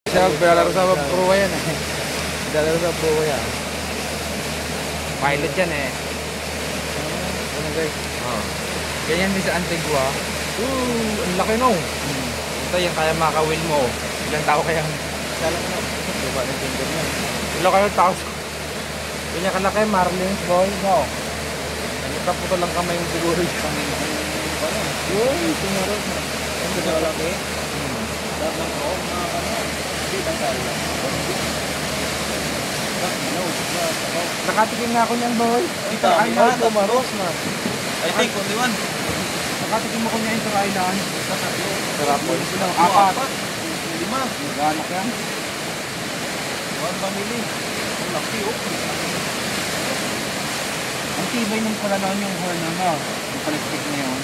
Siya maglalaro sa Pruwa yan eh. Maglalaro sa Pruwa yan. Pilot yan eh. Ano guys? Oh. Ganyan din sa Antigua. Ang laki no. Ito yung kaya makawil mo. Ilang tao kaya? Kala ko na. Diba na finger niya. Ilang kayo tao? Ganyan kalaki, Marlins boy. No. Nagkaputo lang kamay yung siguro yung yun, tumarot na. Ang kalaki? Dapat ko, mga kanon. Hindi, tanggal. Nakatikim na ako niyan boy. Ay na, tumaros na. I think, only one. Nakatikim ako niya Inter Island. Sarap po. Apat. 5. Magkano yan? 1 family. Ang laki oh. Ang tibay ng pala noon yung horn na yung palistik na yun.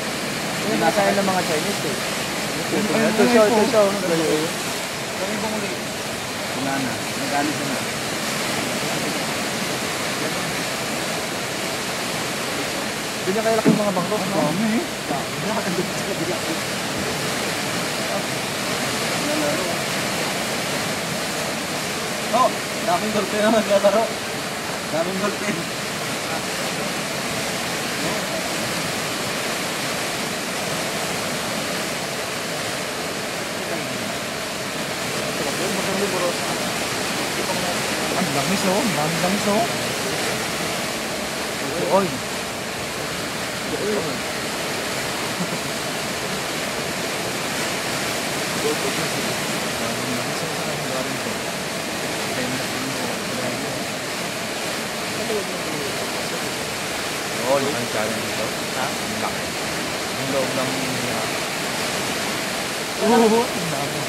Yung nasa ng mga Chinese eh. Ito siya. Kami bang ulit? Wala na. Nagalit na. Hindi na kaya laki yung mga bangkok. Oo, eh. Oh, daming golpe na naglalaro. Daming golpe. Ang lamis oh. Ang lamis oh. Oy. Oh, ang challenge nito. Ha? Ang laki. Ang loob ng oo, ang dami.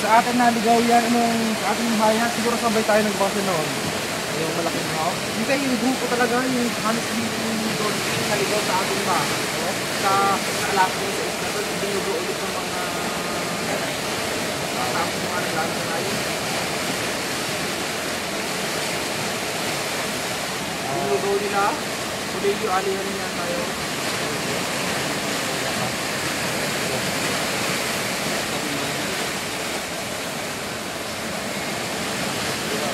Sa atin naligaw yan, sa ating bayan, siguro sabay tayo nagbasa noon. Yung malaking house. Hindi tayo yung grupo talaga, yung honestly, yung dolphin naligaw sa ating bahay. Sa alak ko sa isla doon, hindi yung ulit ng mga tapos mga naglalo na tayo. Yung lugaw nila, tuloy yung alihan niya tayo.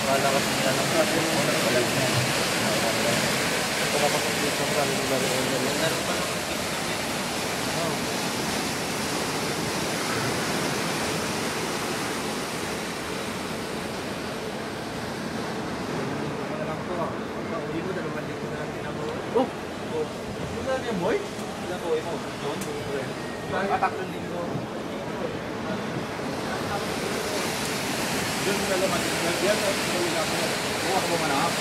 Akala kasi nila lang sa atin. Wala pala niya. Ito ka pasok sa marami ng laro. Meron pa naman. Oh! Saan yan boy? Ilan ko mo? John? Atak ng linggo. John na laman. Yan. Kuha ko ba manap?